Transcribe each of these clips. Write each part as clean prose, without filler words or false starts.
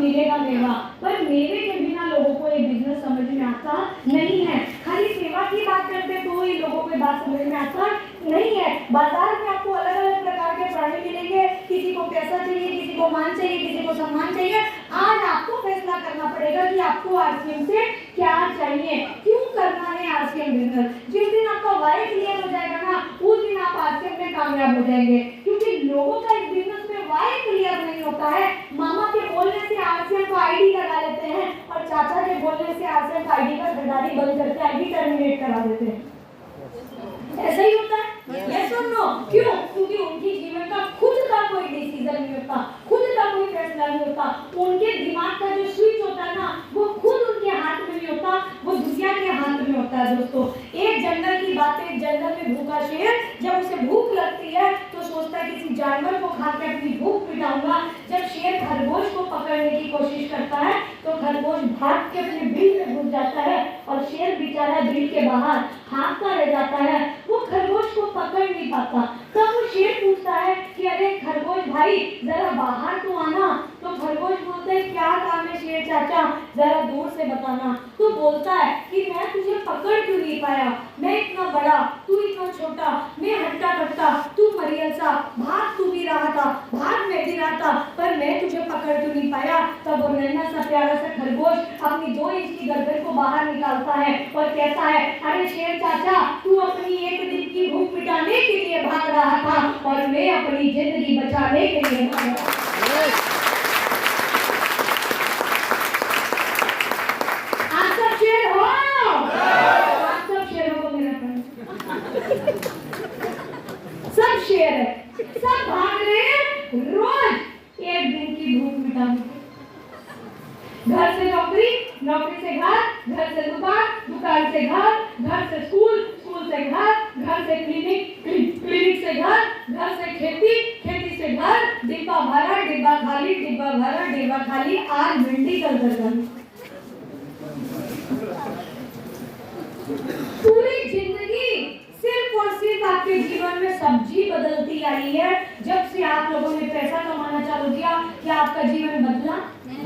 मिलेगा मेवा। पर मेवे के बिना लोगों को ये बिजनेस समझ में आता नहीं है। खाली सेवा की बात करते तो ही लोगों को बात समझ में आता नहीं है। बाजार में आपको अलग अलग प्रकार के प्राणी मिलेंगे, किसी को पैसा चाहिए, किसी को मान चाहिए, किसी को सम्मान चाहिए। आज आपको फैसला करना पड़ेगा कि आपको आरसीएम से क्या चाहिए, क्यों करना है आरसीएम बिजनेस। जिस दिन आपका वाई क्लियर हो जाएगा ना, उस दिन आप आरसीएम में कामयाब हो जाएंगे। क्योंकि लोगों का इस बिजनेस में वाई क्लियर नहीं होता है। मामा के बोलने से आरसीएम का आईडी लगा लेते हैं और चाचा के बोलने से आरसीएम का आईडी का गद्दारी बंद करके आईडी टर्मिनेट करा देते हैं। ऐसा ही होता है। यस और नो? क्यों? क्योंकि उनके जीवन का खुद का कोई डिसीजन नहीं होता, खुद का कोई फैसला नहीं होता। उनके दिमाग का जो स्विच होता है ना, वो खुद उनके हाथ में नहीं होता, वो दुनिया के हाथ में होता है। दोस्तों, एक जंगल की बात है। जंगल में भूखा शेर जब उसे भूख लगती है तो सोचता है किसी जानवर को खा के अपनी भूख मिटाऊंगा। जब शेर खरगोश को पकड़ने की कोशिश करता है तो खरगोश भाग के अपने बिल में घुस जाता है और शेर बेचारा बिल के बाहर भागता रह जाता है। वो खरगोश को पकड़ नहीं पाता। तब वो शेर पूछता है कि अरे खरगोश भाई, जरा बाहर तो आना। तो खरगोश बोलता है क्या काम है शेर चाचा, जरा दूर से बताना। तो बोलता है कि मैं तुझे पकड़ क्यों नहीं पाया, मैं इतना बड़ा, तू इतना छोटा, मैं हट्टा कट्टा, तू मरियल सा, भाग तू भी रहा था, भाग मैं भी रहा था, पर मैं तुझे पकड़ क्यों नहीं पाया। तब वो नन्हा सा प्यारा सा खरगोश अपनी 2 इंच की गर्दन को बाहर निकालता है और कहता है अरे शेर चाचा, तू अपनी एक दिन की भूख मिटाने के लिए भाग रहा था और मैं अपनी जिंदगी बचाने के लिए भाग रहा था। आप सब शेर हो? आप सब शेरों को मेरा प्रणाम। सब शेर है, सब भाग रहे हैं रोज एक दिन की भूख मिटाने। घर से नौकरी, नौकरी से घर, घर से दुकान, दुकान से घर, घर से स्कूल, स्कूल से घर, घर से क्लिनिक, क्लिनिक से घर, घर से खेती, खेती से घर। डिब्बा भरा, डिब्बा खाली, डिब्बा भरा, डिब्बा खाली। आज भिंडी, कल गरगन। पूरी जिंदगी सिर्फ और सिर्फ आपके जीवन में सब्जी बदलती आई है। जब से आप लोगों ने पैसा कमाना चालू किया, क्या आपका जीवन बदला?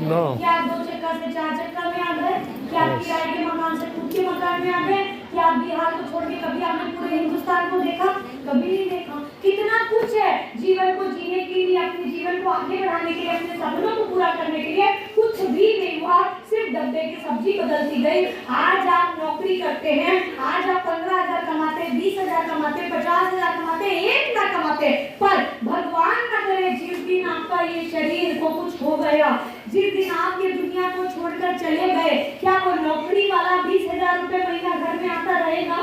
No. क्या आप 2 चक्कर से 4 चक्कर में आ गए? क्या आप किराए के मकान से खुद के मकान में आ गए? क्या आप बिहार को छोड़ के कभी आपने पूरे हिंदुस्तान को देखा? कभी नहीं देखा। कितना कुछ है जीवन को जीने के लिए, अपने जीवन को आगे बढ़ाने के लिए, अपने सपनों को पूरा करने के लिए। कुछ भी नहीं हुआ, सिर्फ डब्बे की सब्जी बदलती गई। आज आप नौकरी करते हैं, आज आप 15,000 कमाते, 20,000 कमाते, 50,000 कमाते, 1 लाख कमाते, पर भगवान न करे जिस दिन आपका ये शरीर को कुछ हो गया, जिस दिन आप ये दुनिया को छोड़कर चले गए, क्या वो नौकरी वाला 20,000 रुपए महीना घर में आता रहेगा?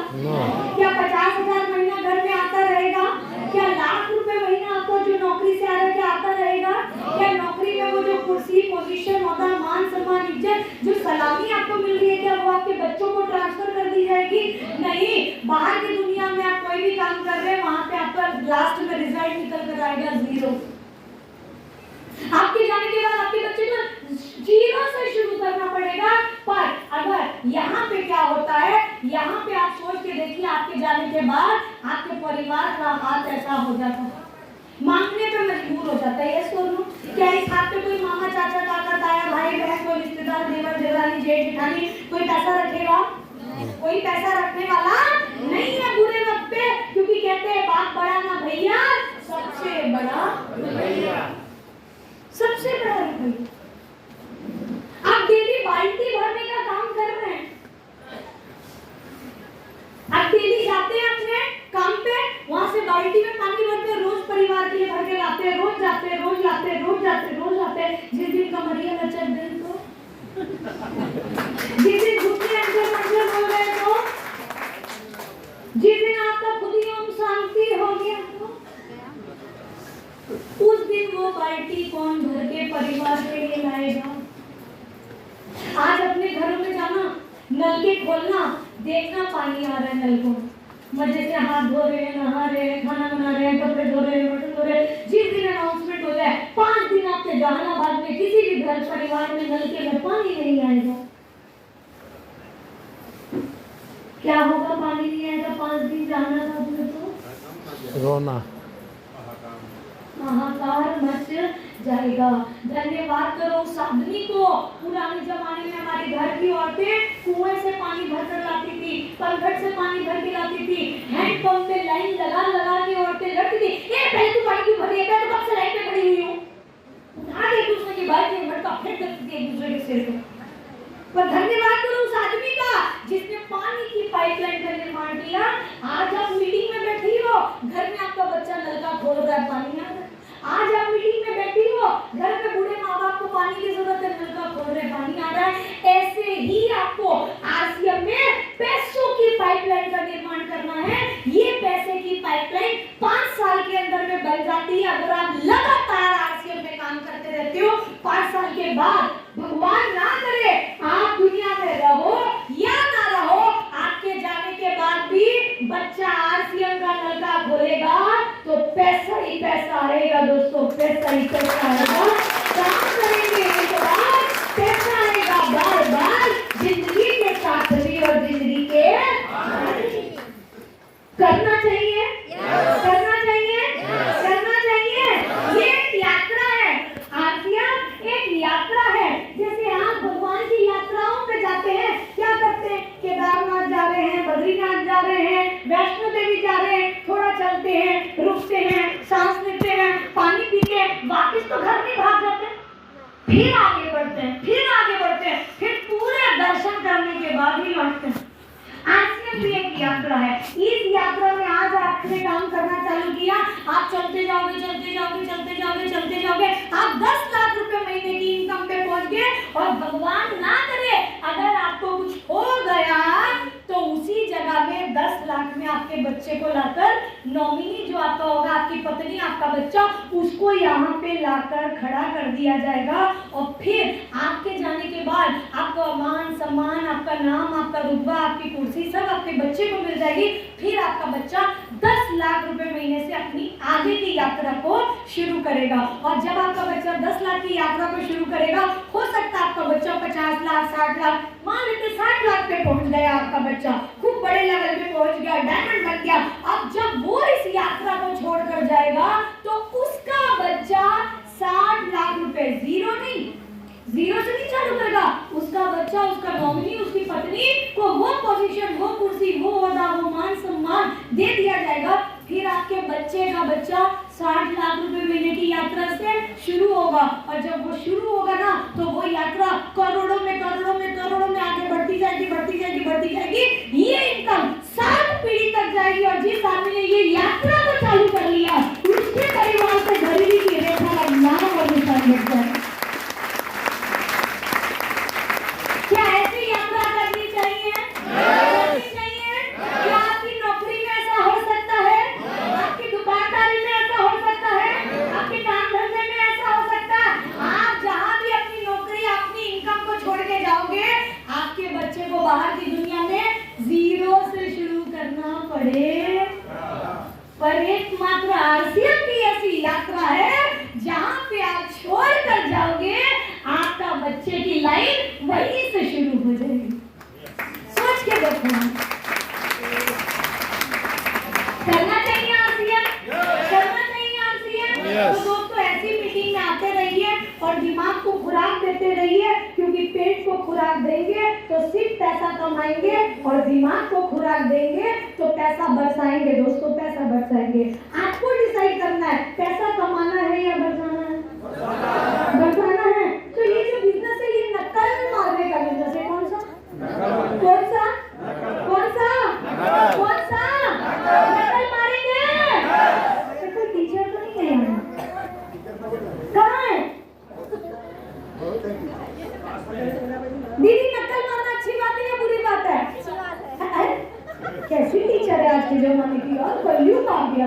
क्या 50,000 महीना घर में आता रहेगा? क्या लाख रुपए महीना आपको जो नौकरी से आ रहा है क्या आता रहेगा? क्या नौकरी में वो जो कुर्सी, पोजीशन, ओहदा, मान सम्मान, इज्जत, जो सलामी आपको मिल रही है, क्या वो आपके बच्चों को ट्रांसफर कर दी जाएगी? नहीं। बाहर की दुनिया में आप कोई भी काम कर रहे हैं, वहां पे आपका लास्ट में रिजल्ट निकल कर आएगा 0। आपके जाने के बाद आपके बच्चे को 0 से शुरू करना पड़ेगा। पर अगर यहाँ पे क्या होता है, यहाँ पे आप सोच के देखिए, आपके जाने के बाद आपके परिवार का हाथ ऐसा हो जाता है, मांगने पे मजबूर हो जाता है। ये सोनू, क्या इस हाथ पे कोई मामा, चाचा, काका, ताया, भाई बहन, कोई रिश्तेदार, देवर देवरानी, जेठ जेठानी कोई पैसा रखेगा? कोई पैसा रखने वाला नहीं है बुरे वक्त पे, क्योंकि कहते हैं बाप बड़ा ना भैया, सबसे बड़ा भैया, सबसे बड़ा भैया। आप डेली बाल्टी भरने का काम कर रहे हैं, आप डेली जाते हैं अपने काम पे, वहां से बाल्टी में पानी भरते हैं, रोज परिवार के लिए भर के लाते हैं, रोज जाते हैं, रोज लाते हैं, रोज जाते हैं, रोज लाते हैं। जिस दिन कमरिया लचक गई तो, जिस दिन घुटने अंदर मंजर हो गए तो, जिस दिन आपका खुद ही ओम शांति हो गया तो, उस दिन वो बाल्टी कौन भर के परिवार के लिए लाएगा? आज अपने घरों में जाना, नल के खोलना, देखना पानी आ रहा है नल को, मजे से हाथ धो रहे हैं, नहा रहे हैं, खाना बना रहे हैं, कपड़े धो रहे हैं, बर्तन धो रहे हैं। जिस दिन अनाउंसमेंट हो जाए 5 दिन आपके जहानाबाद में किसी भी घर परिवार में नल के घर पानी नहीं आएगा, क्या होगा? पानी नहीं आएगा 5 दिन जहानाबाद में तो रोना। हाहाकार मच जाएगा। धन्यवाद करो उस आदमी को। पुराने जमाने में हमारे घर की औरतें कुएं से पानी भरकर लाती थी, पलघट से पानी भर के लाती थी, हैंडपंप में लाइन लगा लगा के औरतें लड़ती थी, ए पहले तू पानी क्यों भर रही है, मैं तो कब से लाइन पे खड़ी हुई हूँ। उठा के दूसरे की बाल्टी में मटका फेंक देती थी एक दूसरे के सिर पे। पर धन्यवाद करो उस आदमी का जिसने पानी की पाइपलाइन का निर्माण किया। आज आप मीटिंग में बैठी हो, घर में आपका बच्चा नलका खोल रहा है, पानी आ रहा है। आज आप मीटिंग में बैठी हो, घर में बूढ़े माँ बाप को पानी की जरूरत है, नलका खोल रहे, पानी आ रहा है। ऐसे ही आपको आरसीएम में पैसों की पाइपलाइन का निर्माण करना है। ये पैसे की पाइपलाइन 5 साल के अंदर में बन जाती है अगर आप लगातार आरसीएम में काम करते रहते हो। 5 साल के बाद भगवान ना करे आप दुनिया में रहो या ना रहो, आपके जाने के बाद भी बच्चा आरसीएम का नलका खोलेगा तो पैसा ही पैसा आएगा दोस्तों, पैसा ही पैसा आएगा। काम करेंगे एक बार, पैसा आएगा बार बार, जिंदगी के साथ भी और जिंदगी के करना चाहिए, करना चाहिए, करना चाहिए। ये एक यात्रा है, आरसीएम एक यात्रा है। जैसे आप भगवान की यात्राओं पे जाते हैं, क्या करते हैं, केदारनाथ जा रहे हैं, बद्रीनाथ जा रहे हैं, वैष्णो देवी जा रहे हैं, थोड़ा चलते हैं, रुकते हैं, सांस लेते हैं, पानी पीते हैं, वापस तो घर में भाग जाते हैं, फिर आगे बढ़ते हैं, फिर आगे बढ़ते हैं, फिर पूरे दर्शन करने के बाद ही लौटते हैं। आरसीएम भी एक यात्रा है। इस यात्रा में आज आपने काम करना चालू किया, आप चलते जाओगे, चलते जाओगे, चलते जाओगे, चलते जाओगे, आप 10 लाख रुपए महीने की इनकम पे पहुंच गए। और भगवान ना करे अगर आपको कुछ हो गया तो उसी जगह में 10 लाख में आपके बच्चे को लाकर, नॉमिनी जो आपका होगा, आपकी पत्नी, आपका बच्चा, उसको यहाँ पे लाकर खड़ा कर दिया जाएगा। और फिर आपके जाने के बाद आपका मान सम्मान, आपका नाम, आपका रुतबा, आपकी कुर्सी सब आपके बच्चे को मिल जाएगी। फिर आपका बच्चा 10 लाख रुपए महीने से अपनी आगे की यात्रा को शुरू करेगा। और जब आपका बच्चा 10 लाख की यात्रा को शुरू करेगा, हो सकता है आपका बच्चा 50 लाख, 60 लाख, मान लेते 60 लाख पे पहुंच गया आपका बच्चा, खूब बड़े लेवल पे पहुंच गया, डायमंड बन गया। अब जब वो इस यात्रा को छोड़कर जाएगा तो उसका बच्चा 60 लाख रुपए जीरो से नहीं चालू करेगा, उसका बच्चा, उसका नॉमिनी, उसकी पत्नी को वो पोजीशन, वो कुर्सी, वो ओहदा, वो मान सम्मान दे दिया जाएगा। फिर आपके बच्चे का बच्चा 60 लाख रुपए महीने की यात्रा से शुरू होगा। और जब वो शुरू होगा ना तो वो यात्रा करोड़ों में, करोड़ों में, करोड़ों में आगे बढ़ती जाएगी, बढ़ती जाएगी, बढ़ती जाएगी। ये इनकम 7 पीढ़ी तक जाएगी। और जिस आदमी ने ये यात्रा को चालू कर लिया, उसके परिवार से गरीबी की रेखा का नाम और निशान मिट जाए। क्या ऐसी यात्रा करनी चाहिए? करनी चाहिए। क्या आपकी नौकरी में ऐसा हो सकता है? आपकी दुकानदारी में ऐसा हो सकता है? आपके काम धंधे में ऐसा हो सकता है? आप जहाँ भी अपनी नौकरी, अपनी इनकम को छोड़ के जाओगे, आपके बच्चे को बाहर की दुनिया में जीरो से शुरू करना पड़े। पर एकमात्र आरसीएम की ऐसी यात्रा है जहाँ पे आप छोड़ कर जाओगे, आपका बच्चे की लाइन वहीं से शुरू हो जाएगी। सोच के देखो, करना चाहिए आरसीएम, करना चाहिए आरसीएम। तो दोस्तों ऐसी मीटिंग में आते रहिए और दिमाग को खुराक देते रहिए, क्योंकि पेट को खुराक देंगे तो सिर्फ पैसा कमाएंगे, और दिमाग को खुराक देंगे तो पैसा बरसाएंगे। दोस्तों पैसा बरसाएंगे। आपको डिसाइड करना है पैसा कमाना है या बरसाना है। बरसाना है तो ये जो बिजनेस है, ये नकल मारने का बिजनेस है। कौन सा? कौन सा? कौन सा? कौन सा? नकल मारेंगे। कोई टीचर तो नहीं है यहाँ? कहाँ है? दीदी नकल मारना अच्छी बात है या बुरी बात है? कैसी टीचर है आज के जमाने की, और कलयुग आ गया।